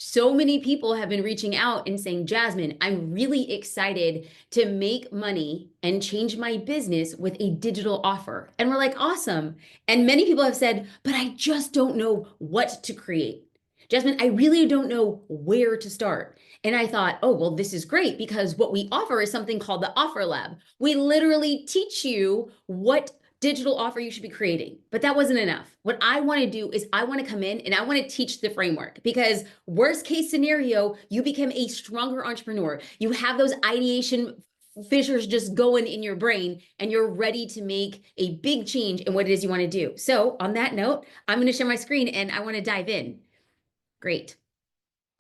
So many people have been reaching out and saying, Jasmine, I'm really excited to make money and change my business with a digital offer. And we're like, awesome. And many people have said, but I just don't know what to create. Jasmine, I really don't know where to start. And I thought, oh, well, this is great because what we offer is something called the Offer Lab. We literally teach you what digital offer you should be creating. But that wasn't enough. What I want to do is I want to come in and I want to teach the framework, because worst case scenario, you become a stronger entrepreneur. You have those ideation fissures just going in your brain and you're ready to make a big change in what it is you want to do. So on that note, I'm going to share my screen and I want to dive in. Great.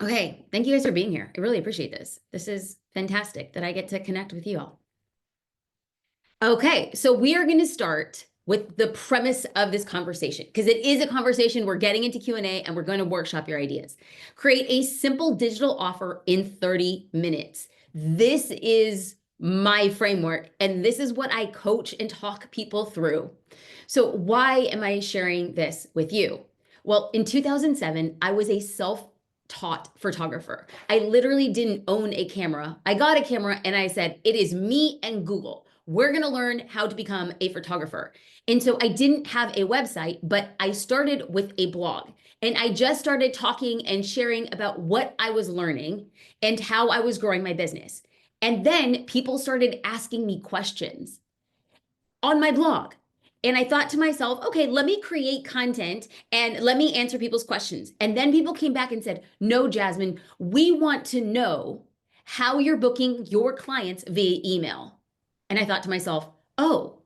Okay. Thank you guys for being here. I really appreciate this. This is fantastic that I get to connect with you all. Okay, so we are going to start with the premise of this conversation, because it is a conversation. We're getting into Q&A and we're going to workshop your ideas. Create a simple digital offer in 30 minutes. This is my framework, and this is what I coach and talk people through. So why am I sharing this with you? Well, in 2007, I was a self-taught photographer. I literally didn't own a camera. I got a camera and I said, it is me and Google. We're going to learn how to become a photographer. And so I didn't have a website, but I started with a blog. And I just started talking and sharing about what I was learning and how I was growing my business. And then people started asking me questions on my blog. And I thought to myself, okay, let me create content and let me answer people's questions. And then people came back and said, no, Jasmine, we want to know how you're booking your clients via email. And I thought to myself, oh,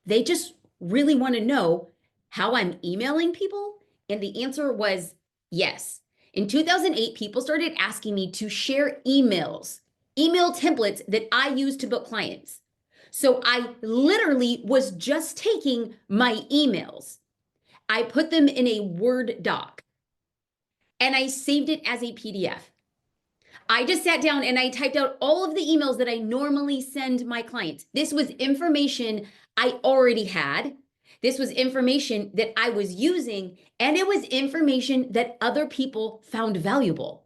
they just really want to know how I'm emailing people? And the answer was yes. In 2008, people started asking me to share email templates that I use to book clients. So I literally was just taking my emails. I put them in a Word doc and I saved it as a PDF. I just sat down and I typed out all of the emails that I normally send my clients. This was information I already had. This was information that I was using, and it was information that other people found valuable.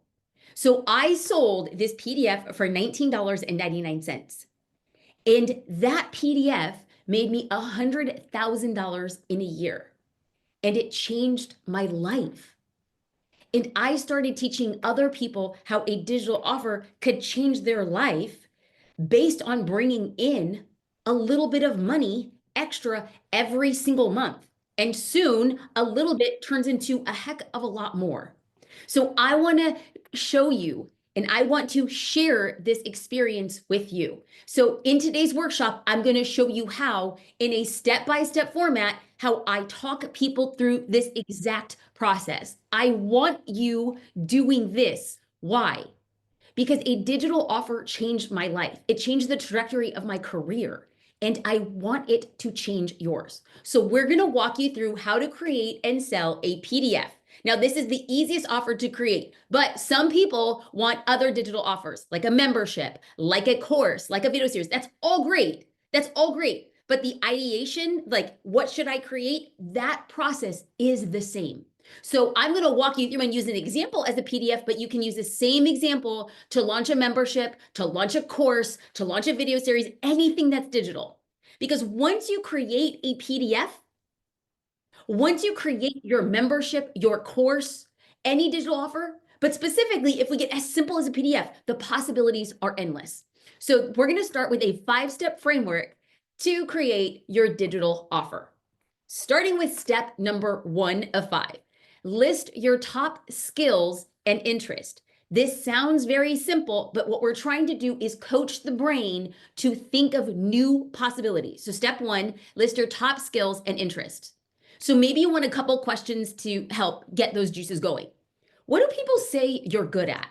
So I sold this PDF for $19.99. And that PDF made me $100,000 in a year. And it changed my life. And I started teaching other people how a digital offer could change their life based on bringing in a little bit of money extra every single month. And soon a little bit turns into a heck of a lot more. So I want to show you and I want to share this experience with you. So in today's workshop, I'm going to show you how, in a step-by-step format, how I talk people through this exact process. I want you doing this. Why? Because a digital offer changed my life. It changed the trajectory of my career, and I want it to change yours. So we're going to walk you through how to create and sell a PDF. Now, this is the easiest offer to create, but some people want other digital offers, like a membership, like a course, like a video series. That's all great. That's all great. But the ideation, like what should I create? That process is the same. So I'm going to walk you through and use an example as a PDF, but you can use the same example to launch a membership, to launch a course, to launch a video series, anything that's digital. Because once you create a PDF, once you create your membership, your course, any digital offer, but specifically if we get as simple as a PDF, the possibilities are endless. So we're going to start with a 5-step framework to create your digital offer. Starting with step number 1 of 5. List your top skills and interest. This sounds very simple, but what we're trying to do is coach the brain to think of new possibilities. So step 1, list your top skills and interests. So maybe you want a couple questions to help get those juices going. What do people say you're good at?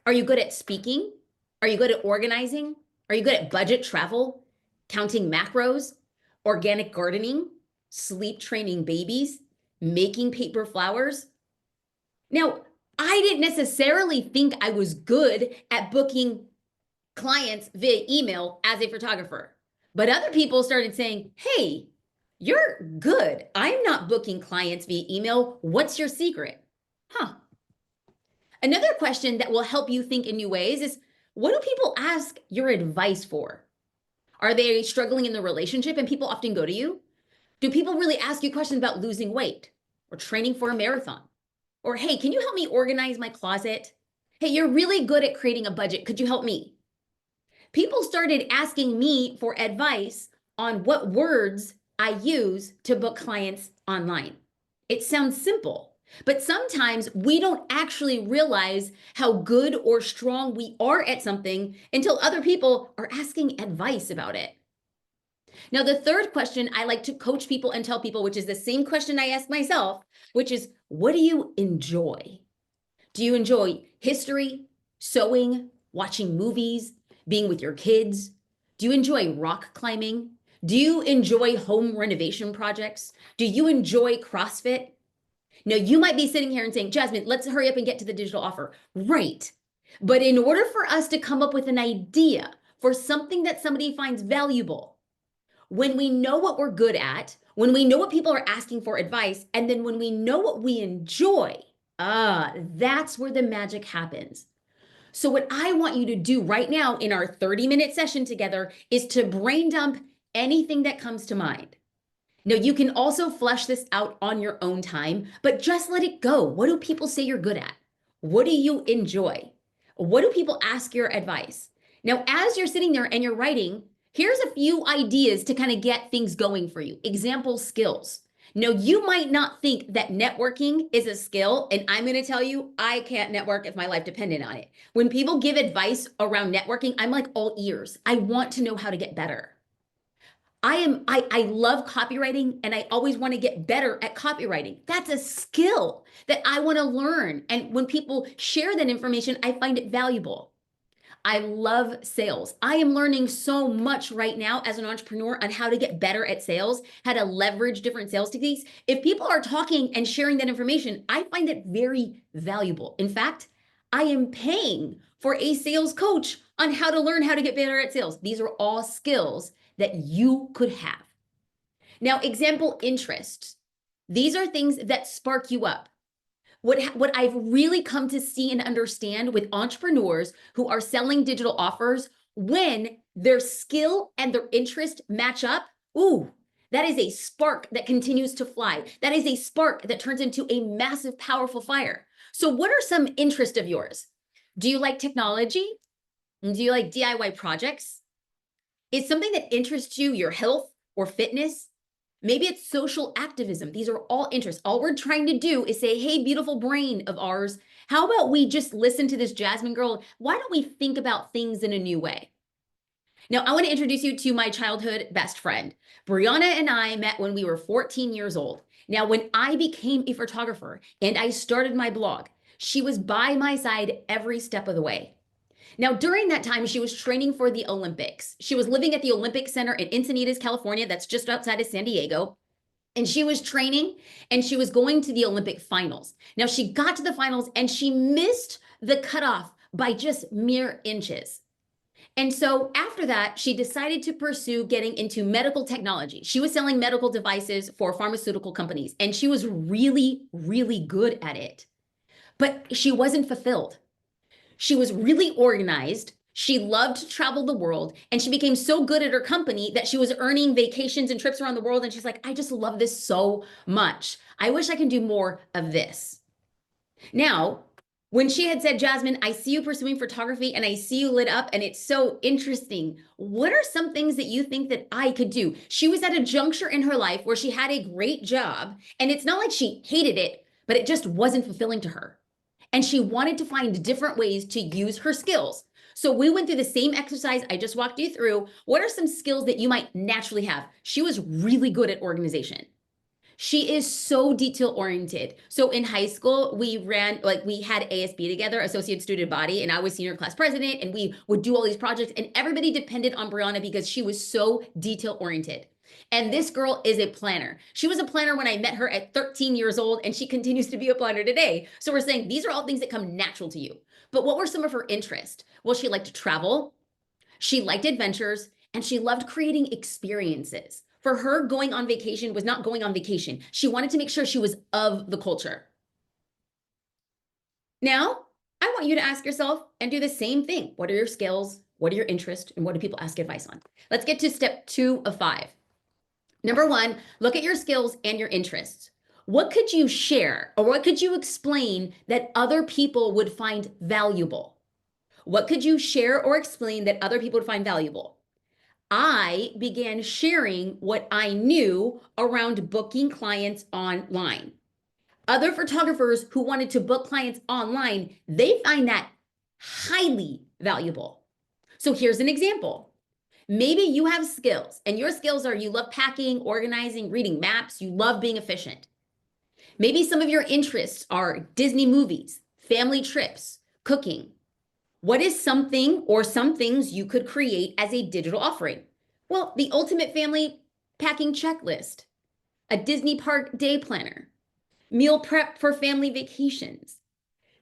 Are you good at speaking? Are you good at organizing? Are you good at budget travel, counting macros, organic gardening, sleep training babies, making paper flowers? Now, I didn't necessarily think I was good at booking clients via email as a photographer, but other people started saying, hey, you're good. I'm not booking clients via email. What's your secret? Huh. Another question that will help you think in new ways is, what do people ask your advice for? Are they struggling in the relationship and people often go to you? Do people really ask you questions about losing weight or training for a marathon? Or, hey, can you help me organize my closet? Hey, you're really good at creating a budget. Could you help me? People started asking me for advice on what words I use to book clients online. It sounds simple, but sometimes we don't actually realize how good or strong we are at something until other people are asking advice about it. Now, the third question I like to coach people and tell people, which is the same question I ask myself, which is, what do you enjoy? Do you enjoy history, sewing, watching movies, being with your kids? Do you enjoy rock climbing? Do you enjoy home renovation projects? Do you enjoy CrossFit? Now, you might be sitting here and saying, Jasmine, let's hurry up and get to the digital offer. Right. But in order for us to come up with an idea for something that somebody finds valuable, when we know what we're good at, when we know what people are asking for advice, and then when we know what we enjoy, that's where the magic happens. So what I want you to do right now in our 30-minute session together is to brain dump anything that comes to mind. Now, you can also flesh this out on your own time, but just let it go. What do people say you're good at? What do you enjoy? What do people ask your advice? Now, as you're sitting there and you're writing, here's a few ideas to kind of get things going for you. Example skills. Now, you might not think that networking is a skill, and I'm going to tell you, I can't network if my life depended on it. When people give advice around networking, I'm like all ears. I want to know how to get better. I love copywriting, and I always want to get better at copywriting. That's a skill that I want to learn. And when people share that information, I find it valuable. I love sales. I am learning so much right now as an entrepreneur on how to get better at sales, how to leverage different sales techniques. If people are talking and sharing that information, I find it very valuable. In fact, I am paying for a sales coach on how to learn how to get better at sales. These are all skills that you could have. Now, example interests. These are things that spark you up. What I've really come to see and understand with entrepreneurs who are selling digital offers, when their skill and their interest match up, that is a spark that continues to fly. That is a spark that turns into a massive, powerful fire. So what are some interests of yours? Do you like technology? Do you like DIY projects? Is something that interests you your health or fitness? Maybe it's social activism. These are all interests. All we're trying to do is say, hey, beautiful brain of ours, how about we just listen to this Jasmine girl? Why don't we think about things in a new way? Now, I want to introduce you to my childhood best friend. Brianna and I met when we were 14 years old. Now, when I became a photographer and I started my blog, she was by my side every step of the way. Now, during that time, she was training for the Olympics. She was living at the Olympic Center in Encinitas, California. That's just outside of San Diego. And she was training and she was going to the Olympic finals. Now, she got to the finals and she missed the cutoff by just mere inches. And so after that, she decided to pursue getting into medical technology. She was selling medical devices for pharmaceutical companies, and she was really, really good at it. But she wasn't fulfilled. She was really organized. She loved to travel the world, and she became so good at her company that she was earning vacations and trips around the world. And she's like, I just love this so much. I wish I can do more of this. Now, when she had said, Jasmine, I see you pursuing photography and I see you lit up and it's so interesting. What are some things that you think that I could do? She was at a juncture in her life where she had a great job, and it's not like she hated it, but it just wasn't fulfilling to her. And she wanted to find different ways to use her skills. So we went through the same exercise I just walked you through. What are some skills that you might naturally have? She was really good at organization. She is so detail oriented. So in high school, we had ASB together, Associate Student Body, and I was senior class president, and we would do all these projects, and everybody depended on Brianna because she was so detail oriented. And this girl is a planner. She was a planner when I met her at 13 years old, and she continues to be a planner today. So we're saying these are all things that come natural to you. But what were some of her interests? Well, she liked to travel. She liked adventures, and she loved creating experiences. For her, going on vacation was not going on vacation. She wanted to make sure she was of the culture. Now, I want you to ask yourself and do the same thing. What are your skills? What are your interests? And what do people ask advice on? Let's get to step 2 of 5. Number 1, look at your skills and your interests. What could you share or what could you explain that other people would find valuable? What could you share or explain that other people would find valuable? I began sharing what I knew around booking clients online. Other photographers who wanted to book clients online, they find that highly valuable. So here's an example. Maybe you have skills, and your skills are you love packing, organizing, reading maps, you love being efficient. Maybe some of your interests are Disney movies, family trips, cooking. What is something or some things you could create as a digital offering? Well, the ultimate family packing checklist, a Disney park day planner, meal prep for family vacations,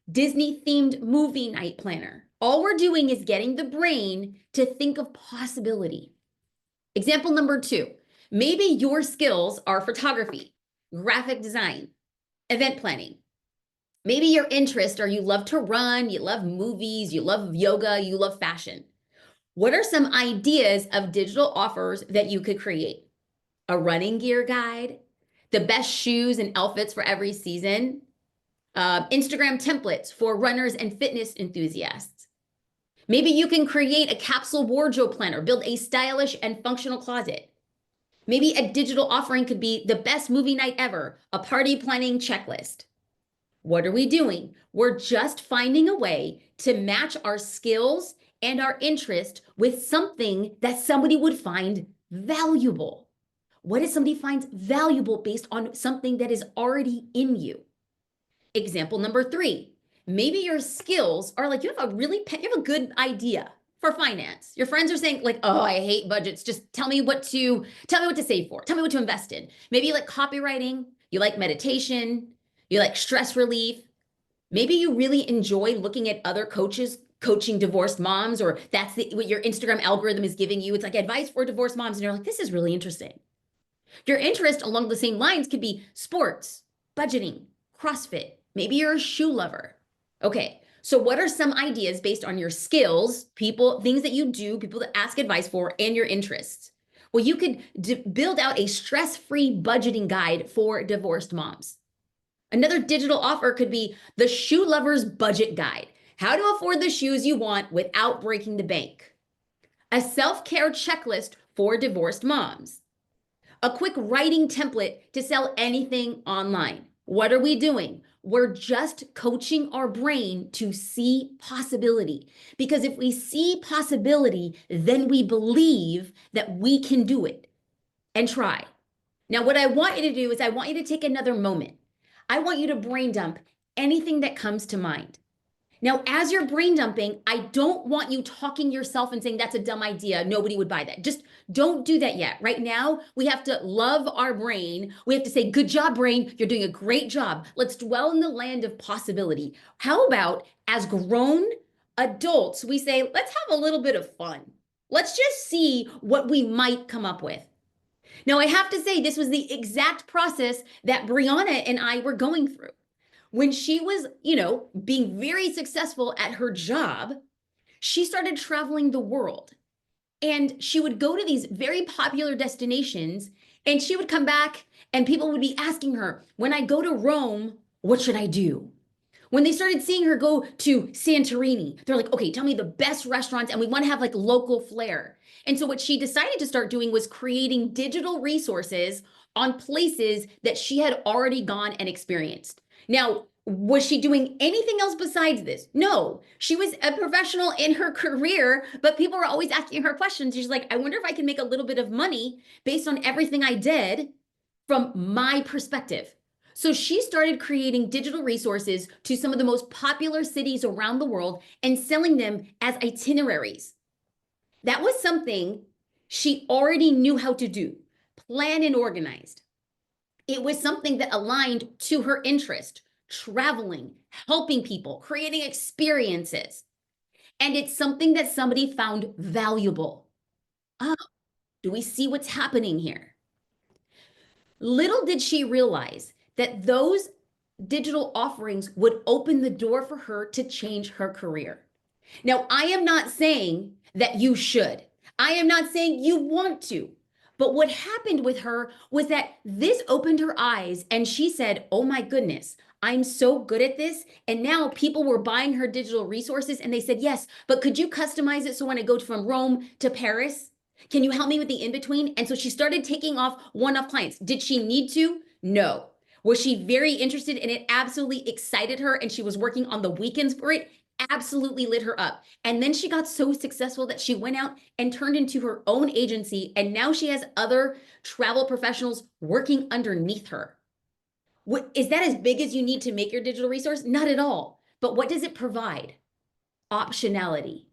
Disney themed movie night planner. All we're doing is getting the brain to think of possibility. Example number 2, maybe your skills are photography, graphic design, event planning. Maybe your interests are you love to run, you love movies, you love yoga, you love fashion. What are some ideas of digital offers that you could create? A running gear guide, the best shoes and outfits for every season, Instagram templates for runners and fitness enthusiasts. Maybe you can create a capsule wardrobe planner, build a stylish and functional closet. Maybe a digital offering could be the best movie night ever, a party planning checklist. What are we doing? We're just finding a way to match our skills and our interest with something that somebody would find valuable. What if somebody finds valuable based on something that is already in you? Example number 3, maybe your skills are like you have a good idea for finance. Your friends are saying like, oh, I hate budgets. Just tell me what to save for. Tell me what to invest in. Maybe you like copywriting, you like meditation, you like stress relief. Maybe you really enjoy looking at other coaches coaching divorced moms, or that's what your Instagram algorithm is giving you. It's like advice for divorced moms. And you're like, this is really interesting. Your interest along the same lines could be sports, budgeting, CrossFit. Maybe you're a shoe lover. Okay, so what are some ideas based on your skills, things that you do, people to ask advice for, and your interests? Well, you could build out a stress-free budgeting guide for divorced moms. Another digital offer could be the Shoe Lover's Budget Guide, how to afford the shoes you want without breaking the bank. A self-care checklist for divorced moms. A quick writing template to sell anything online. What are we doing? We're just coaching our brain to see possibility. Because if we see possibility, then we believe that we can do it and try. Now, what I want you to do is I want you to take another moment. I want you to brain dump anything that comes to mind. Now, as you're brain dumping, I don't want you talking yourself and saying, that's a dumb idea. Nobody would buy that. Just don't do that yet. Right now, we have to love our brain. We have to say, good job, brain. You're doing a great job. Let's dwell in the land of possibility. How about as grown adults, we say, let's have a little bit of fun. Let's just see what we might come up with. Now, I have to say, this was the exact process that Brianna and I were going through. When she was, being very successful at her job, she started traveling the world. And she would go to these very popular destinations, and she would come back and people would be asking her, when I go to Rome, what should I do? When they started seeing her go to Santorini, they're like, okay, tell me the best restaurants, and we want to have like local flair. And so what she decided to start doing was creating digital resources on places that she had already gone and experienced. Now, was she doing anything else besides this? No, she was a professional in her career, but people were always asking her questions. She's like, I wonder if I can make a little bit of money based on everything I did from my perspective. So she started creating digital resources to some of the most popular cities around the world and selling them as itineraries. That was something she already knew how to do, plan and organized. It was something that aligned to her interest, traveling, helping people, creating experiences. And it's something that somebody found valuable. Oh, do we see what's happening here? Little did she realize that digital offerings would open the door for her to change her career. Now, I am not saying that you should. I am not saying you want to. But what happened with her was that this opened her eyes and she said, oh my goodness, I'm so good at this. And now people were buying her digital resources and they said, yes, but could you customize it so when I go from Rome to Paris, can you help me with the in-between? And so she started taking off one-off clients. Did she need to? No. Was she very interested and it absolutely excited her and she was working on the weekends for it? Absolutely lit her up. And then she got so successful that she went out and turned into her own agency. And now she has other travel professionals working underneath her. Is that as big as you need to make your digital resource? Not at all. But what does it provide? Optionality.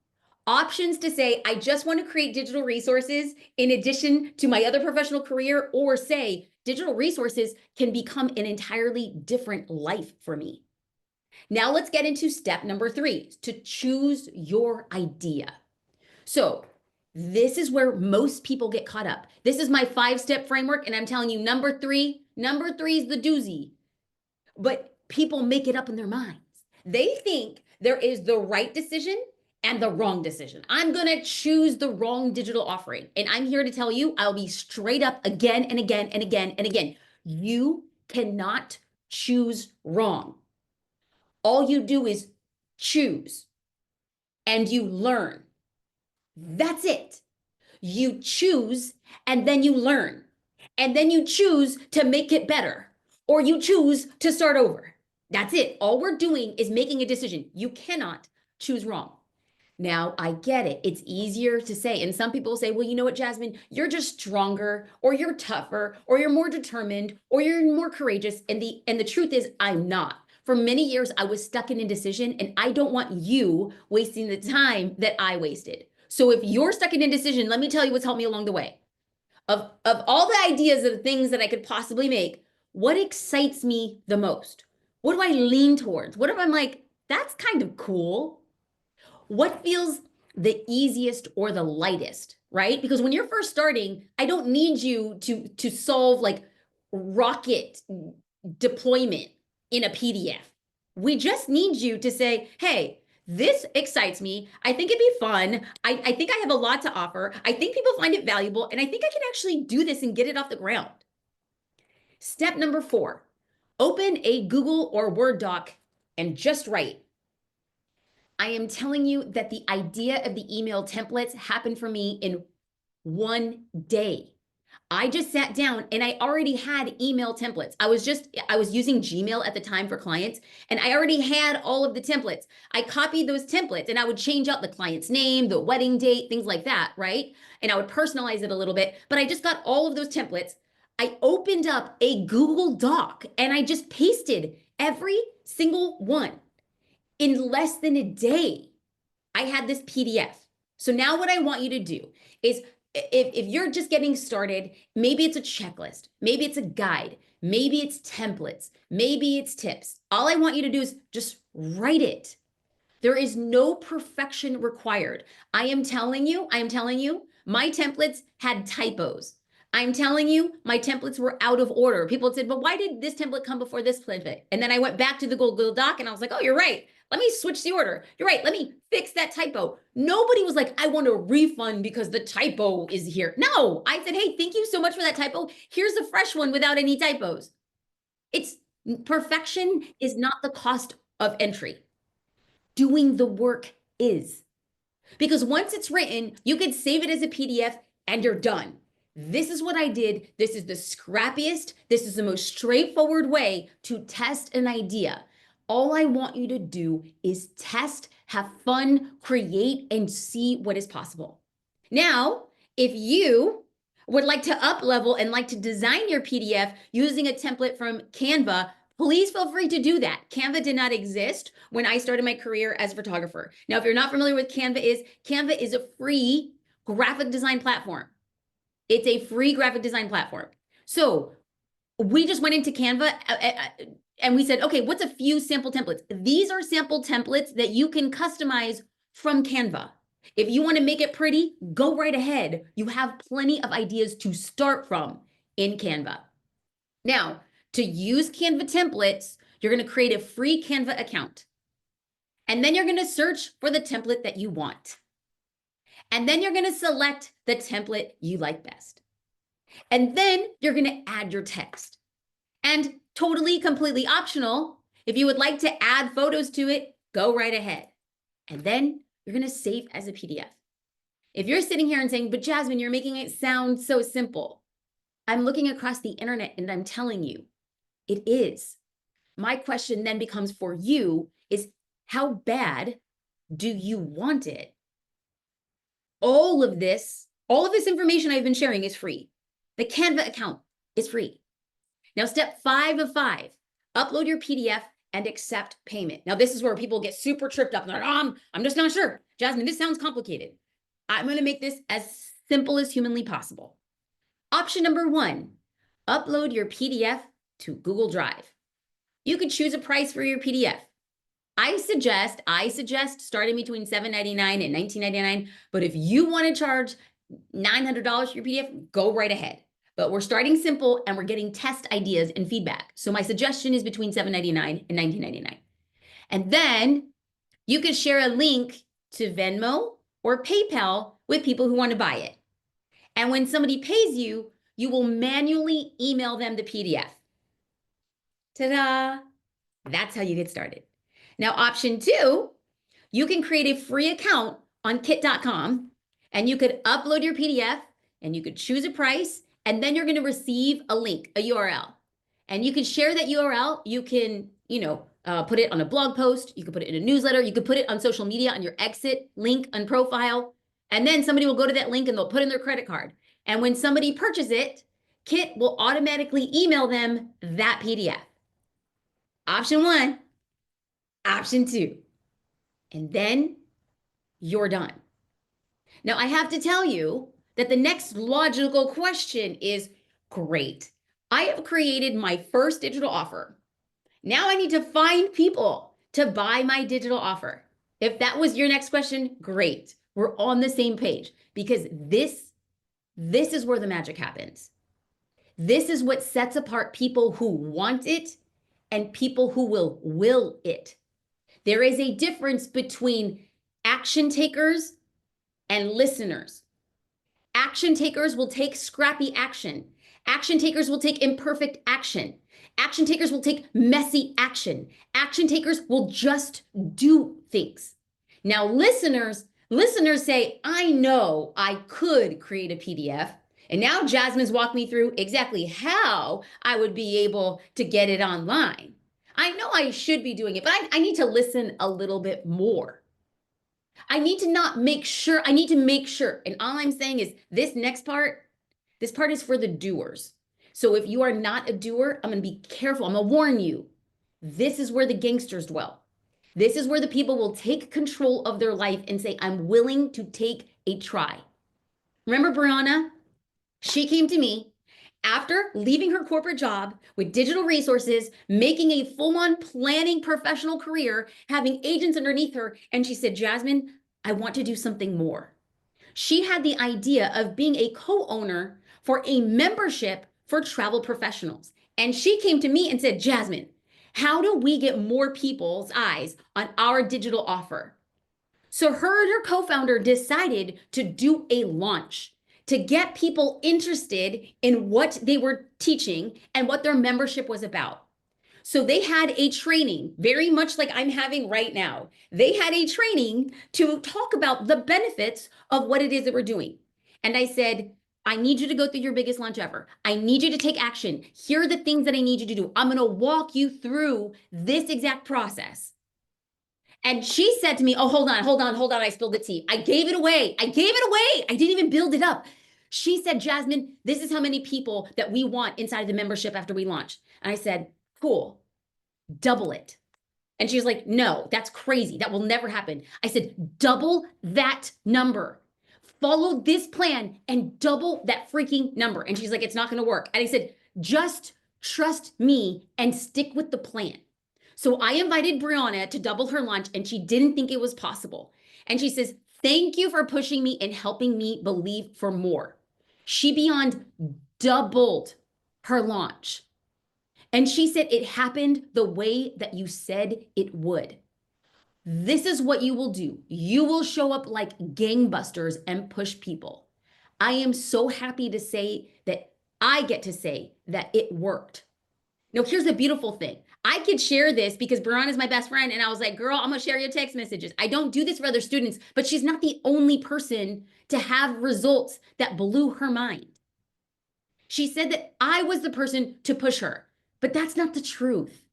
Options to say, I just want to create digital resources in addition to my other professional career, or say digital resources can become an entirely different life for me. Now let's get into step number 3, to choose your idea. So this is where most people get caught up. This is my 5-step framework, and I'm telling you, number three is the doozy. But people make it up in their minds. They think there is the right decision and the wrong decision. I'm gonna choose the wrong digital offering. And I'm here to tell you, I'll be straight up again and again and again and again. You cannot choose wrong. All you do is choose and you learn. That's it. You choose and then you learn. And then you choose to make it better, or you choose to start over. That's it. All we're doing is making a decision. You cannot choose wrong. Now, I get it. It's easier to say. And some people say, well, you know what, Jasmine, you're just stronger, or you're tougher, or you're more determined, or you're more courageous. And the truth is, I'm not. For many years, I was stuck in indecision, and I don't want you wasting the time that I wasted. So if you're stuck in indecision, let me tell you what's helped me along the way. Of all the ideas of things that I could possibly make, what excites me the most? What do I lean towards? What if I'm like, that's kind of cool? What feels the easiest or the lightest, right? Because when you're first starting, I don't need you to solve like rocket deployment in a PDF. We just need you to say, hey, this excites me. I think it'd be fun. I think I have a lot to offer. I think people find it valuable, and I think I can actually do this and get it off the ground. Step number 4, open a Google or Word doc and just write. I am telling you that the idea of the email templates happened for me in one day. I just sat down and I already had email templates. I was using Gmail at the time for clients, and I already had all of the templates. I copied those templates and I would change out the client's name, the wedding date, things like that, right? And I would personalize it a little bit, but I just got all of those templates. I opened up a Google Doc and I just pasted every single one. In less than a day, I had this PDF. So now what I want you to do is, if you're just getting started, maybe it's a checklist, maybe it's a guide, maybe it's templates, maybe it's tips. All I want you to do is just write it. There is no perfection required. I am telling you, my templates had typos. I'm telling you, my templates were out of order. People said, but why did this template come before this template? And then I went back to the Google Doc and I was like, oh, you're right. Let me switch the order. You're right. Let me fix that typo. Nobody was like, I want a refund because the typo is here. No, I said, hey, thank you so much for that typo. Here's a fresh one without any typos. Perfection is not the cost of entry. Doing the work is. Because once it's written, you can save it as a PDF and you're done. This is what I did. This is the scrappiest. This is the most straightforward way to test an idea. All I want you to do is test, have fun, create, and see what is possible. Now, if you would like to up level and like to design your PDF using a template from Canva, please feel free to do that. Canva did not exist when I started my career as a photographer. Now, if you're not familiar with Canva is a free graphic design platform. It's a free graphic design platform. So we just went into Canva and we said, okay, what's a few sample templates? These are sample templates that you can customize from Canva. If you want to make it pretty, go right ahead. You have plenty of ideas to start from in Canva. Now, to use Canva templates, You're going to create a free Canva account. And then you're going to search for the template that you want. And then you're going to select the template you like best. And then you're going to add your text. And totally, completely optional, if you would like to add photos to it, go right ahead. And then you're going to save as a PDF. If you're sitting here and saying, but Jasmine, you're making it sound so simple. I'm looking across the internet and I'm telling you, it is. My question then becomes for you is, how bad do you want it? All of this information I've been sharing is free. The Canva account is free. Now, step 5 of 5, upload your PDF and accept payment. Now, this is where people get super tripped up. They're like, I'm just not sure. Jasmine, this sounds complicated. I'm going to make this as simple as humanly possible. Option number 1, upload your PDF to Google Drive. You could choose a price for your PDF. I suggest starting between $7.99 and $19.99. But if you want to charge $900 for your PDF, go right ahead. But we're starting simple and we're getting test ideas and feedback. So my suggestion is between $7.99 and $19.99. And then you could share a link to Venmo or PayPal with people who want to buy it. And when somebody pays you, you will manually email them the PDF. Ta-da! That's how you get started. Now, option 2, you can create a free account on kit.com and you could upload your PDF and you could choose a price and then you're going to receive a link, a URL. And you can share that URL. You can, put it on a blog post. You can put it in a newsletter. You could put it on social media on your exit link and profile. And then somebody will go to that link and they'll put in their credit card. And when somebody purchases it, Kit will automatically email them that PDF. Option 1, option 2, and then you're done. Now, I have to tell you that the next logical question is, great, I have created my first digital offer. Now I need to find people to buy my digital offer. If that was your next question, great. We're on the same page because this is where the magic happens. This is what sets apart people who want it and people who will it. There is a difference between action takers and listeners. Action takers will take scrappy action. Action takers will take imperfect action. Action takers will take messy action. Action takers will just do things. Now, listeners say, I know I could create a PDF. And now Jasmine's walked me through exactly how I would be able to get it online. I know I should be doing it, but I need to listen a little bit more. I need to make sure. And all I'm saying is this part is for the doers. So if you are not a doer, I'm going to be careful. I'm going to warn you. This is where the gangsters dwell. This is where the people will take control of their life and say, I'm willing to take a try. Remember Brianna? She came to me after leaving her corporate job with digital resources, making a full-on planning professional career, having agents underneath her. And she said, Jasmine, I want to do something more. She had the idea of being a co-owner for a membership for travel professionals. And she came to me and said, Jasmine, how do we get more people's eyes on our digital offer? So her and her co-founder decided to do a launch to get people interested in what they were teaching and what their membership was about. So they had a training, very much like I'm having right now. They had a training to talk about the benefits of what it is that we're doing. And I said, I need you to go through your biggest launch ever. I need you to take action. Here are the things that I need you to do. I'm going to walk you through this exact process. And she said to me, oh, hold on. I spilled the tea. I gave it away. I didn't even build it up. She said, Jasmine, this is how many people that we want inside the membership after we launch. And I said, cool, double it. And she was like, no, that's crazy. That will never happen. I said, double that number. Follow this plan and double that freaking number. And she's like, it's not going to work. And I said, just trust me and stick with the plan. So I invited Brianna to double her launch and she didn't think it was possible. And she says, thank you for pushing me and helping me believe for more. She beyond doubled her launch. And she said, it happened the way that you said it would. This is what you will do. You will show up like gangbusters and push people. I am so happy to say that I get to say that it worked. Now, here's the beautiful thing. I could share this because Brianna is my best friend. And I was like, girl, I'm going to share your text messages. I don't do this for other students, but she's not the only person to have results that blew her mind. She said that I was the person to push her, but that's not the truth.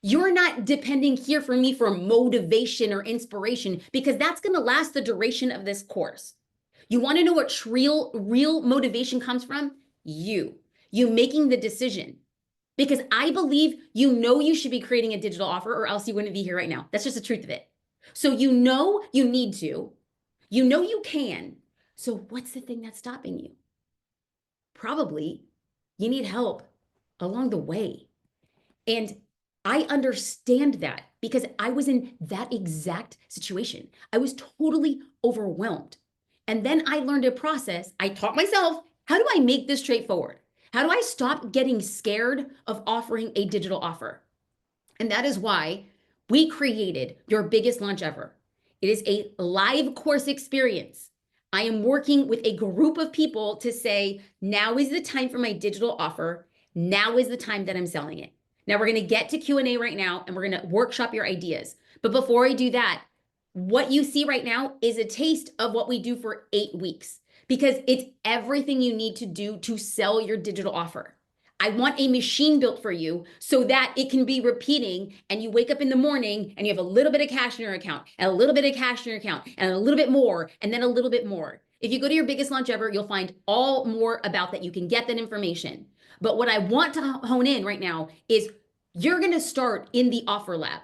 You're not depending here for me for motivation or inspiration because that's going to last the duration of this course. You want to know what real motivation comes from? You making the decision. Because I believe you know you should be creating a digital offer or else you wouldn't be here right now. That's just the truth of it. So you know you need to. You know you can. So what's the thing that's stopping you? Probably you need help along the way. And I understand that because I was in that exact situation. I was totally overwhelmed. And then I learned a process. I taught myself, how do I make this straightforward? How do I stop getting scared of offering a digital offer? And that is why we created your biggest launch ever. It is a live course experience. I am working with a group of people to say, now is the time for my digital offer. Now is the time that I'm selling it. Now we're going to get to Q&A right now and we're going to workshop your ideas. But before I do that, what you see right now is a taste of what we do for 8 weeks because it's everything you need to do to sell your digital offer. I want a machine built for you so that it can be repeating and you wake up in the morning and you have a little bit of cash in your account and a little bit of cash in your account and a little bit more and then a little bit more. If you go to your biggest launch ever, you'll find all more about that. You can get that information. But what I want to hone in right now is you're going to start in the offer lab.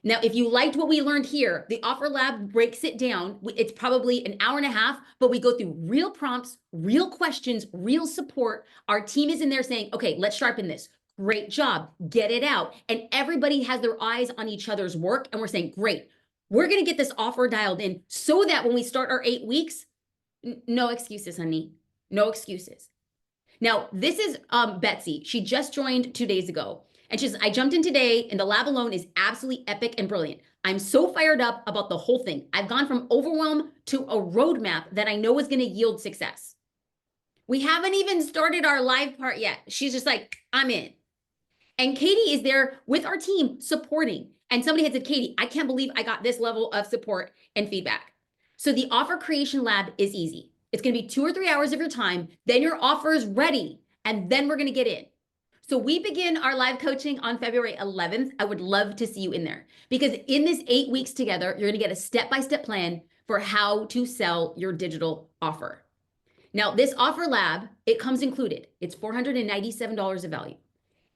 Now, if you liked what we learned here, the offer lab breaks it down. It's probably an hour and a half, but we go through real prompts, real questions, real support. Our team is in there saying, okay, let's sharpen this. Great job. Get it out. And everybody has their eyes on each other's work. And we're saying, great, we're going to get this offer dialed in so that when we start our 8 weeks, no excuses, honey. No excuses. Now, this is Betsy. She just joined 2 days ago. And she says, I jumped in today and the lab alone is absolutely epic and brilliant. I'm so fired up about the whole thing. I've gone from overwhelm to a roadmap that I know is going to yield success. We haven't even started our live part yet. She's just like, I'm in. And Katie is there with our team supporting. And somebody had said, Katie, I can't believe I got this level of support and feedback. So the offer creation lab is easy. It's going to be 2 or 3 hours of your time. Then your offer is ready. And then we're going to get in. So we begin our live coaching on February 11th. I would love to see you in there because in this 8 weeks together, you're going to get a step-by-step plan for how to sell your digital offer. Now, this offer lab, it comes included. It's $497 of value.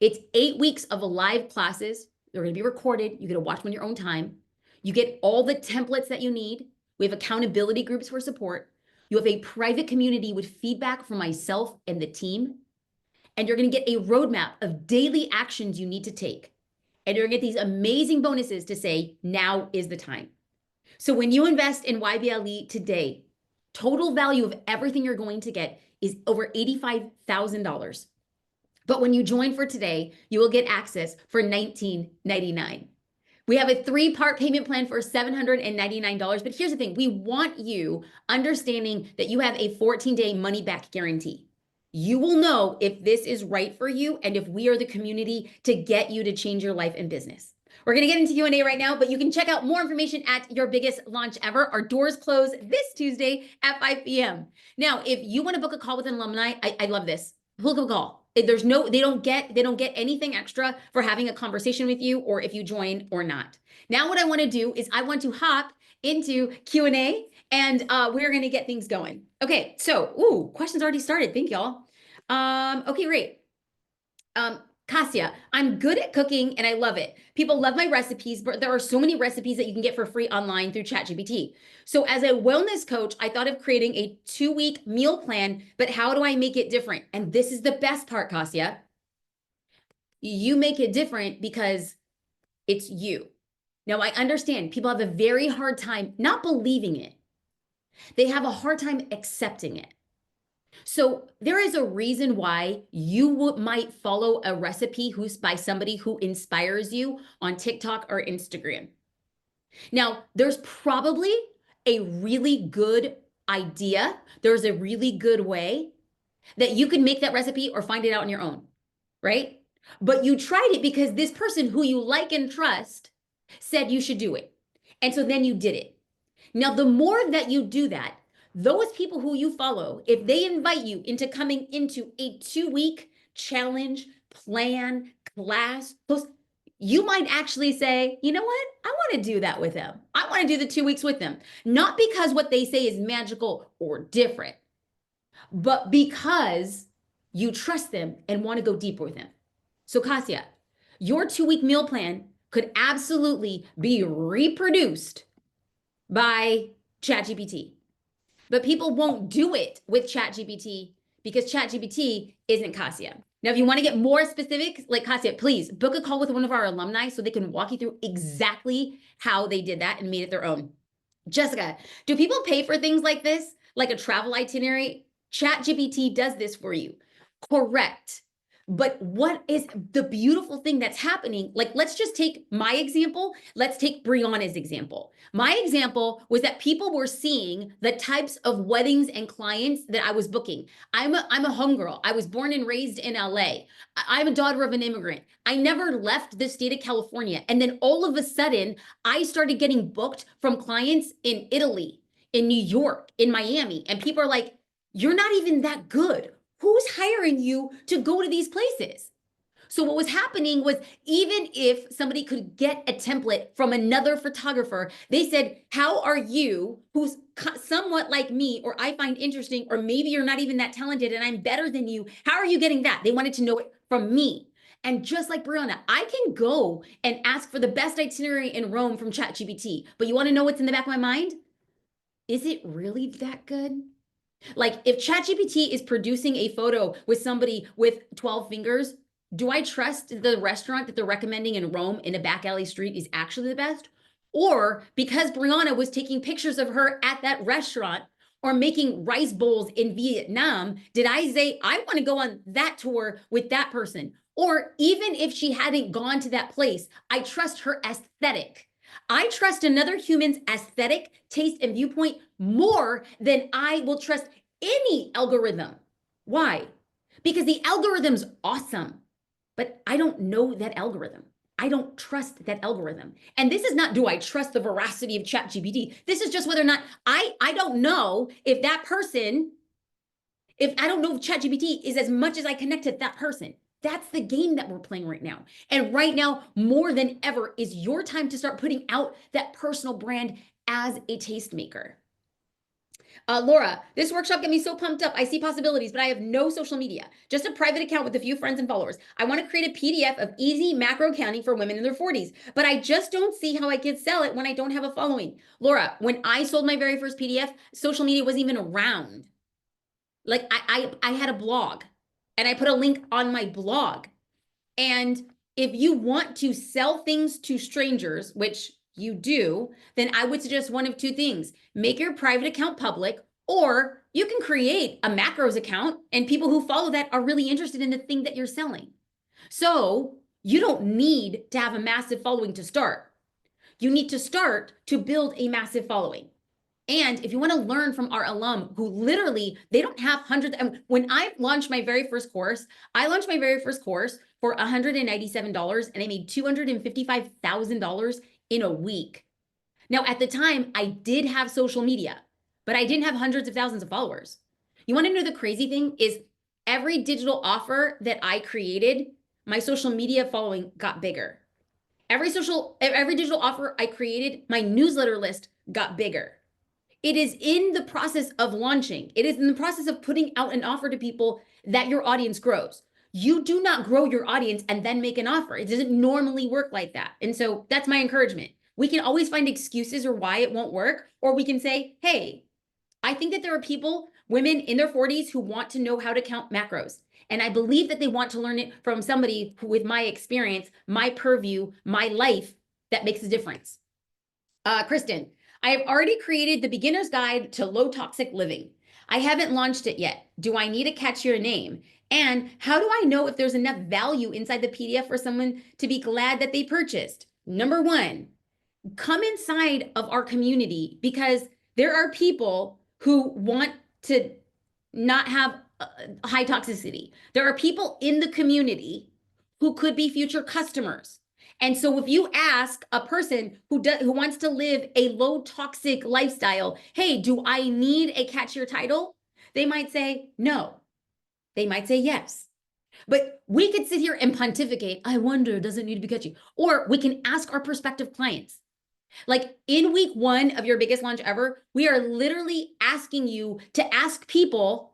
It's 8 weeks of live classes. They're going to be recorded. You get to watch them on your own time. You get all the templates that you need. We have accountability groups for support. You have a private community with feedback from myself and the team. And you're going to get a roadmap of daily actions you need to take. And you're going to get these amazing bonuses to say, now is the time. So when you invest in YBLE today, total value of everything you're going to get is over $85,000. But when you join for today, you will get access for $19.99. We have a 3-part payment plan for $799. But here's the thing. We want you understanding that you have a 14-day money back guarantee. You will know if this is right for you and if we are the community to get you to change your life and business. We're going to get into Q&A right now, but you can check out more information at Your Biggest Launch Ever. Our doors close this Tuesday at 5 p.m. Now, if you want to book a call with an alumni, I love this. Book a call. They don't get anything extra for having a conversation with you or if you join or not. Now, what I want to do is I want to hop into Q&A and we're going to get things going. Okay, so, questions already started. Thank y'all. Okay, great. Kasia, I'm good at cooking and I love it. People love my recipes, but there are so many recipes that you can get for free online through ChatGPT. So as a wellness coach, I thought of creating a 2-week meal plan, but how do I make it different? And this is the best part, Kasia. You make it different because it's you. Now, I understand people have a very hard time not believing it. They have a hard time accepting it. So there is a reason why you might follow a recipe who's by somebody who inspires you on TikTok or Instagram. Now, there's probably a really good idea. There's a really good way that you can make that recipe or find it out on your own, right? But you tried it because this person who you like and trust said you should do it. And so then you did it. Now, the more that you do that, those people who you follow, if they invite you into coming into a 2-week challenge, plan, class, you might actually say, you know what? I want to do that with them. I want to do the 2 weeks with them. Not because what they say is magical or different, but because you trust them and want to go deeper with them. So, Kasia, your 2-week meal plan could absolutely be reproduced by ChatGPT. But people won't do it with ChatGPT because ChatGPT isn't Kasia. Now, if you want to get more specific, like Kasia, please book a call with one of our alumni so they can walk you through exactly how they did that and made it their own. Jessica, do people pay for things like this, like a travel itinerary? ChatGPT does this for you. Correct. But what is the beautiful thing that's happening? Like, let's just take my example. Let's take Brianna's example. My example was that people were seeing the types of weddings and clients that I was booking. I'm a homegirl. I was born and raised in LA. I'm a daughter of an immigrant. I never left the state of California. And then all of a sudden, I started getting booked from clients in Italy, in New York, in Miami. And people are like, you're not even that good. Who's hiring you to go to these places? So what was happening was, even if somebody could get a template from another photographer, they said, how are you, who's somewhat like me, or I find interesting, or maybe you're not even that talented and I'm better than you. How are you getting that? They wanted to know it from me. And just like Brianna, I can go and ask for the best itinerary in Rome from ChatGPT. But you want to know what's in the back of my mind? Is it really that good? Like, if ChatGPT is producing a photo with somebody with 12 fingers, do I trust the restaurant that they're recommending in Rome in a back alley street is actually the best? Or because Brianna was taking pictures of her at that restaurant or making rice bowls in Vietnam, did I say, I want to go on that tour with that person? Or even if she hadn't gone to that place, I trust her aesthetic. I trust another human's aesthetic, taste, and viewpoint more than I will trust any algorithm. Why? Because the algorithm's awesome, but I don't know that algorithm. I don't trust that algorithm. And this is not, do I trust the veracity of ChatGPT? This is just whether or not I don't know if that person, if I don't know if ChatGPT is as much as I connect to that person. That's the game that we're playing right now. And right now, more than ever, is your time to start putting out that personal brand as a tastemaker. Laura, this workshop got me so pumped up. I see possibilities, but I have no social media, just a private account with a few friends and followers. I want to create a PDF of easy macro accounting for women in their 40s, but I just don't see how I could sell it when I don't have a following. Laura, when I sold my very first PDF, social media wasn't even around. Like, I had a blog and I put a link on my blog. And if you want to sell things to strangers, which you do, then I would suggest one of two things. Make your private account public, or you can create a macros account and people who follow that are really interested in the thing that you're selling. So you don't need to have a massive following to start. You need to start to build a massive following. And if you want to learn from our alum who literally, they don't have hundreds. When I launched my very first course, I launched my very first course for $197 and I made $255,000 in a week. Now, at the time, I did have social media, but I didn't have hundreds of thousands of followers. You want to know the crazy thing is, every digital offer that I created, my social media following got bigger. Every digital offer I created, my newsletter list got bigger. It is in the process of launching. It is in the process of putting out an offer to people that your audience grows. You do not grow your audience and then make an offer. It doesn't normally work like that. And so that's my encouragement. We can always find excuses or why it won't work, or we can say, hey, I think that there are people, women in their 40s, who want to know how to count macros. And I believe that they want to learn it from somebody who, with my experience, my purview, my life, that makes a difference. Kristen, I have already created the beginner's guide to low toxic living. I haven't launched it yet. Do I need to catch your name? And how do I know if there's enough value inside the PDF for someone to be glad that they purchased? Number one, come inside of our community, because there are people who want to not have high toxicity. There are people in the community who could be future customers. And so if you ask a person who wants to live a low toxic lifestyle, hey, do I need a catch your title? They might say no. They might say yes. But we could sit here and pontificate. I wonder, does it need to be catchy? Or we can ask our prospective clients. Like in week 1 of your biggest launch ever, we are literally asking you to ask people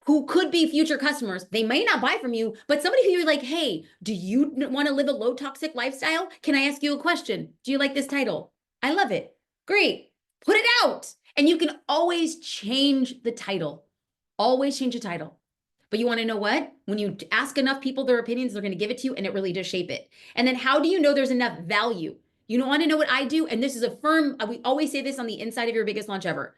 who could be future customers. They may not buy from you, but somebody who you're like, hey, do you want to live a low toxic lifestyle? Can I ask you a question? Do you like this title? I love it. Great. Put it out. And you can always change the title. Always change the title. But you want to know what? When you ask enough people their opinions, they're going to give it to you, and it really does shape it. And then how do you know there's enough value? You don't want to know what I do? And this is a firm, we always say this on the inside of your biggest launch ever.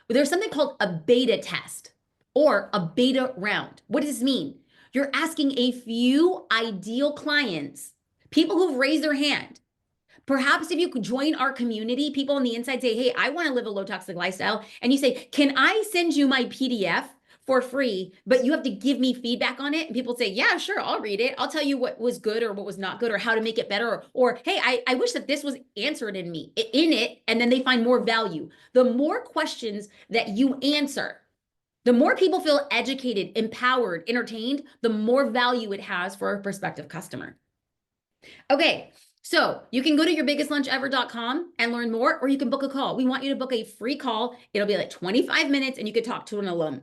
But there's something called a beta test or a beta round. What does this mean? You're asking a few ideal clients, people who've raised their hand. Perhaps if you could join our community, people on the inside say, hey, I want to live a low toxic lifestyle. And you say, can I send you my PDF for free, but you have to give me feedback on it? And people say, yeah, sure, I'll read it. I'll tell you what was good or what was not good or how to make it better. Or hey, I wish that this was answered in it. And then they find more value. The more questions that you answer, the more people feel educated, empowered, entertained, the more value it has for a prospective customer. Okay, so you can go to yourbiggestlaunchever.com and learn more, or you can book a call. We want you to book a free call. It'll be like 25 minutes and you could talk to an alum.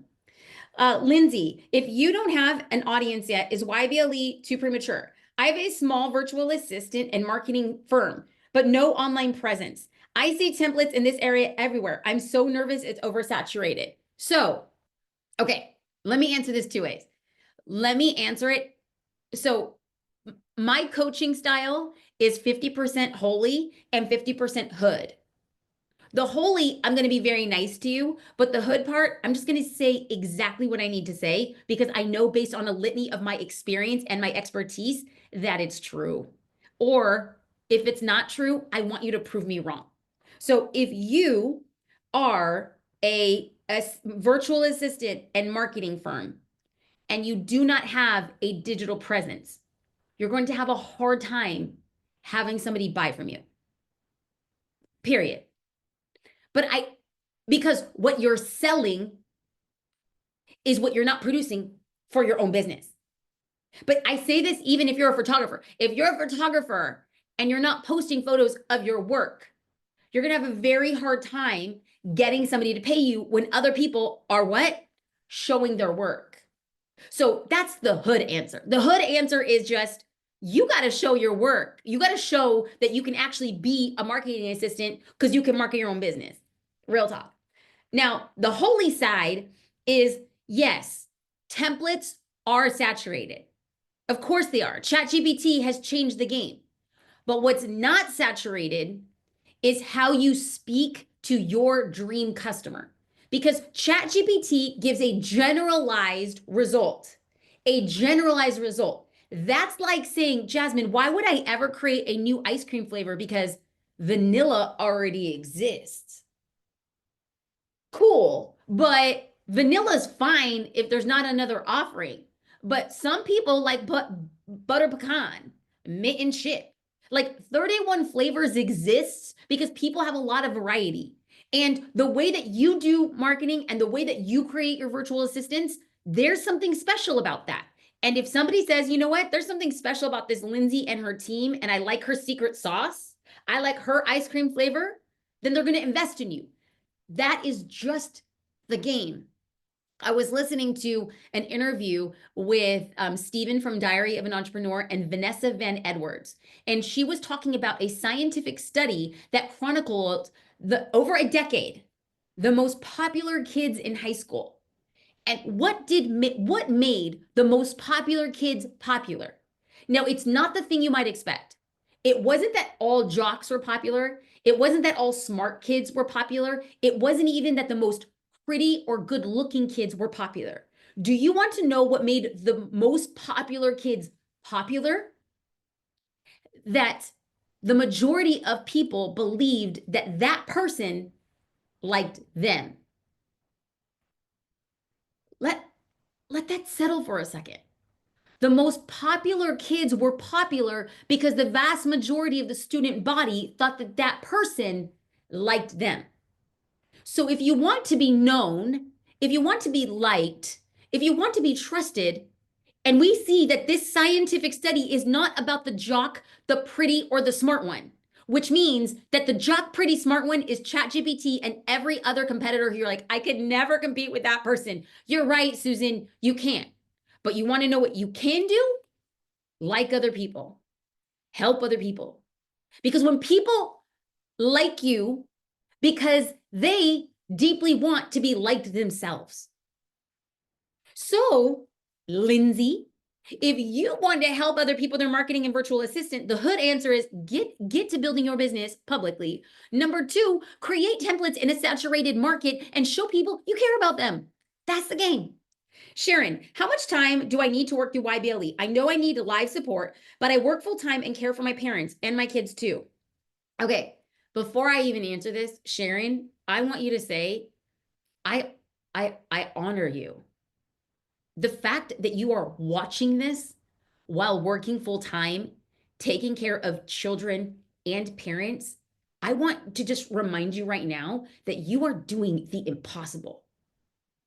Lindsay, if you don't have an audience yet, is YBLE too premature? I have a small virtual assistant and marketing firm, but no online presence. I see templates in this area everywhere. I'm so nervous it's oversaturated. So, okay, let me answer this 2 ways. Let me answer it. So my coaching style is 50% holy and 50% hood. The holy, I'm going to be very nice to you, but the hood part, I'm just going to say exactly what I need to say because I know based on a litany of my experience and my expertise that it's true. Or if it's not true, I want you to prove me wrong. So if you are a virtual assistant and marketing firm and you do not have a digital presence, you're going to have a hard time having somebody buy from you. Period. But because what you're selling is what you're not producing for your own business. But I say this even if you're a photographer. If you're a photographer and you're not posting photos of your work, you're going to have a very hard time getting somebody to pay you when other people are what? Showing their work. So that's the hood answer. The hood answer is just, you got to show your work. You got to show that you can actually be a marketing assistant because you can market your own business. Real talk. Now, the holy side is, yes, templates are saturated. Of course they are. ChatGPT has changed the game. But what's not saturated is how you speak to your dream customer. Because ChatGPT gives a generalized result. A generalized result. That's like saying, Jasmine, why would I ever create a new ice cream flavor? Because vanilla already exists. Cool, but vanilla's fine if there's not another offering. But some people like butter pecan, mint and chip. Like 31 flavors exists because people have a lot of variety. And the way that you do marketing and the way that you create your virtual assistants, there's something special about that. And if somebody says, you know what, there's something special about this Lindsay and her team, and I like her secret sauce, I like her ice cream flavor, then they're going to invest in you. That is just the game. I was listening to an interview with Stephen from Diary of an Entrepreneur and Vanessa Van Edwards. And she was talking about a scientific study that chronicled over a decade, the most popular kids in high school. And what made the most popular kids popular? Now, it's not the thing you might expect. It wasn't that all jocks were popular. It wasn't that all smart kids were popular. It wasn't even that the most pretty or good looking kids were popular. Do you want to know what made the most popular kids popular? That the majority of people believed that that person liked them. Let that settle for a second. The most popular kids were popular because the vast majority of the student body thought that that person liked them. So if you want to be known, if you want to be liked, if you want to be trusted, and we see that this scientific study is not about the jock, the pretty, or the smart one, which means that the jock, pretty, smart one is ChatGPT and every other competitor who you're like, I could never compete with that person. You're right, Susan, you can't. But you want to know what you can do? Like other people, help other people. Because when people like you, because they deeply want to be liked themselves. So, Lindsay, if you want to help other people, their marketing and virtual assistant, the hood answer is get to building your business publicly. Number 2, create templates in a saturated market and show people you care about them. That's the game. Sharon, how much time do I need to work through YBLE? I know I need live support, but I work full time and care for my parents and my kids too. Okay, before I even answer this, Sharon, I want you to say, I honor you. The fact that you are watching this while working full time, taking care of children and parents, I want to just remind you right now that you are doing the impossible.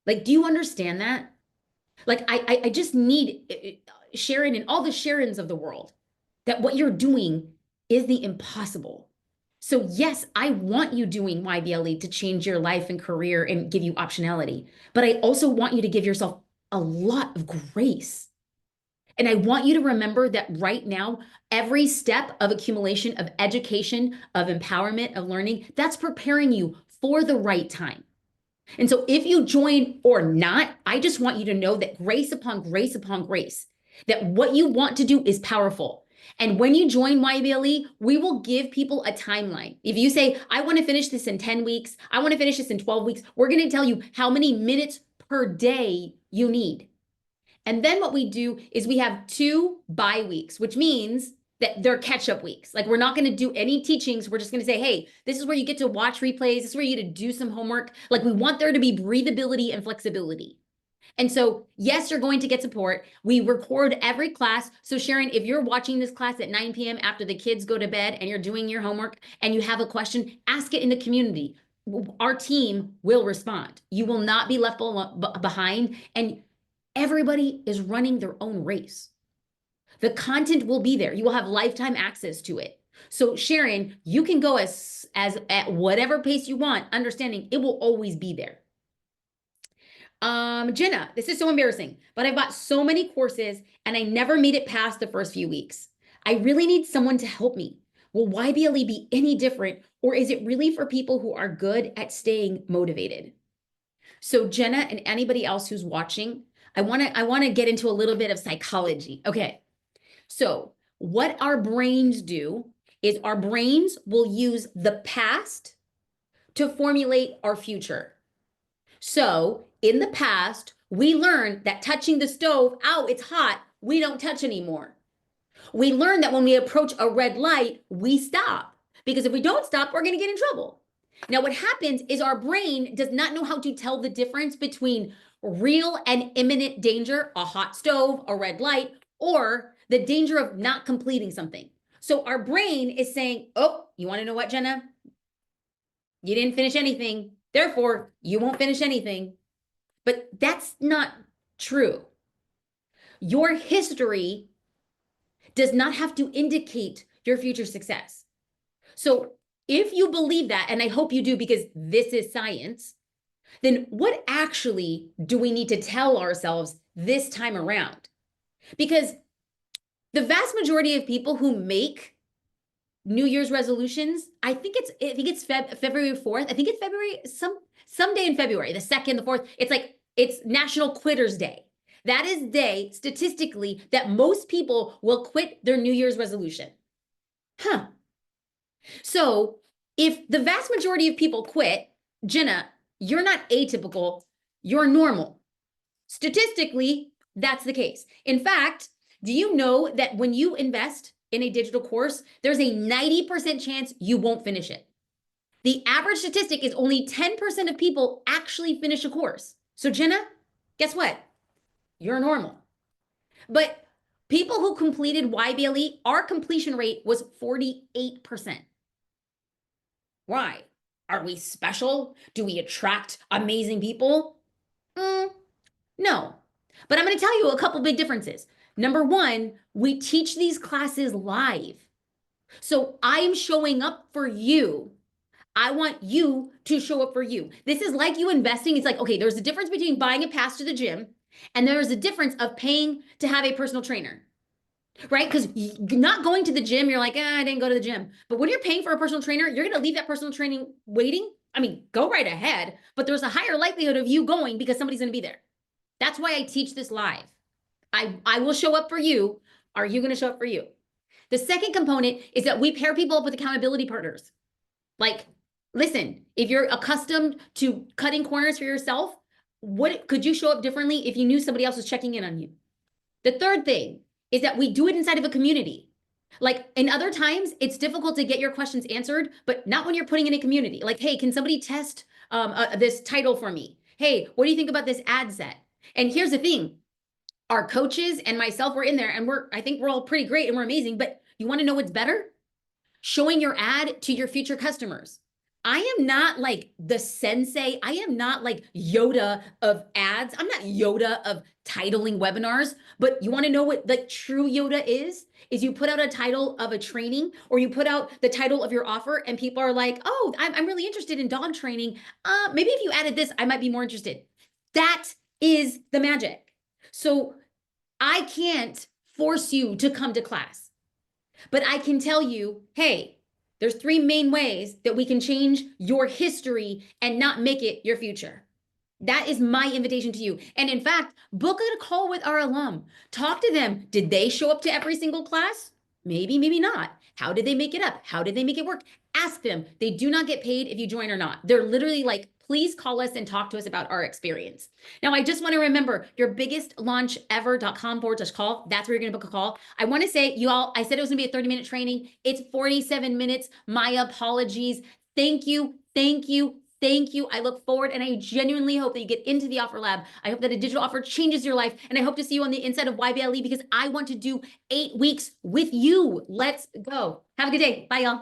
Like, do you understand that? Like, I just need Sharon and all the Sharons of the world, that what you're doing is the impossible. So yes, I want you doing YBLE to change your life and career and give you optionality, but I also want you to give yourself a lot of grace. And I want you to remember that right now, every step of accumulation, of education, of empowerment, of learning, that's preparing you for the right time. And so if you join or not, I just want you to know that grace upon grace upon grace, that what you want to do is powerful. And when you join YBLE, we will give people a timeline. If you say, I want to finish this in 10 weeks, I want to finish this in 12 weeks, we're going to tell you how many minutes per day you need. And then what we do is we have 2 bye weeks, which means that they're catch-up weeks. Like, we're not going to do any teachings. We're just going to say, hey, this is where you get to watch replays. This is where you get to do some homework. Like, we want there to be breathability and flexibility. And so, yes, you're going to get support. We record every class. So Sharon, if you're watching this class at 9 p.m. after the kids go to bed and you're doing your homework and you have a question, ask it in the community. Our team will respond. You will not be left behind. And everybody is running their own race. The content will be there. You will have lifetime access to it. So Sharon, you can go as at whatever pace you want, understanding it will always be there. Jenna, this is so embarrassing, but I bought so many courses and I never made it past the first few weeks. I really need someone to help me. Will YBLE be any different, or is it really for people who are good at staying motivated? So Jenna and anybody else who's watching, I want to get into a little bit of psychology. Okay. So what our brains do is our brains will use the past to formulate our future. So in the past, we learned that touching the stove, ow, it's hot, we don't touch anymore. We learned that when we approach a red light, we stop. Because if we don't stop, we're going to get in trouble. Now, what happens is our brain does not know how to tell the difference between real and imminent danger, a hot stove, a red light, or the danger of not completing something. So our brain is saying, oh, you want to know what, Jenna? You didn't finish anything. Therefore, you won't finish anything. But that's not true. Your history does not have to indicate your future success. So if you believe that, and I hope you do because this is science, then what actually do we need to tell ourselves this time around? Because the vast majority of people who make New Year's resolutions, I think it's February 4th. I think it's February, someday in February, the 2nd, the 4th. It's National Quitters Day. That is the day, statistically, that most people will quit their New Year's resolution. So if the vast majority of people quit, Jenna, You're not atypical, you're normal. Statistically, that's the case. In fact, do you know that when you invest in a digital course, there's a 90% chance you won't finish it? The average statistic is only 10% of people actually finish a course. So Jenna, guess what? You're normal. But people who completed YBLE, our completion rate was 48%. Why? Are we special? Do we attract amazing people? No. But I'm going to tell you a couple big differences. Number one, we teach these classes live. So I'm showing up for you. I want you to show up for you. This is like you investing. It's like, okay, there's a difference between buying a pass to the gym and there's a difference of paying to have a personal trainer, right? Because not going to the gym, you're like, I didn't go to the gym. But when you're paying for a personal trainer, you're going to leave that personal training waiting. I mean, go right ahead, but there's a higher likelihood of you going because somebody's going to be there. That's why I teach this live. I will show up for you. Are you going to show up for you? The second component is that we pair people up with accountability partners. Like, listen, if you're accustomed to cutting corners for yourself, what could you show up differently if you knew somebody else was checking in on you? The third thing is that we do it inside of a community. Like in other times, it's difficult to get your questions answered, but not when you're putting in a community. Like, hey, can somebody test this title for me? Hey, what do you think about this ad set? And here's the thing. Our coaches and myself were in there and I think we're all pretty great and we're amazing, but you want to know what's better? Showing your ad to your future customers. I am not like the sensei. I am not like Yoda of ads. I'm not Yoda of titling webinars, but you want to know what the true Yoda is you put out a title of a training or you put out the title of your offer and people are like, oh, I'm really interested in dog training. Maybe if you added this, I might be more interested. That is the magic. So I can't force you to come to class, but I can tell you, hey, there's 3 main ways that we can change your history and not make it your future. That is my invitation to you. And in fact, book a call with our alum. Talk to them. Did they show up to every single class? Maybe, maybe not. How did they make it up? How did they make it work? Ask them. They do not get paid if you join or not. They're literally like, please call us and talk to us about our experience. Now, I just want to remember your biggest launch ever.com/call. That's where you're going to book a call. I want to say you all, I said it was going to be a 30-minute training. It's 47 minutes. My apologies. Thank you. Thank you. Thank you. I look forward and I genuinely hope that you get into the offer lab. I hope that a digital offer changes your life. And I hope to see you on the inside of YBLE because I want to do 8 weeks with you. Let's go. Have a good day. Bye, y'all.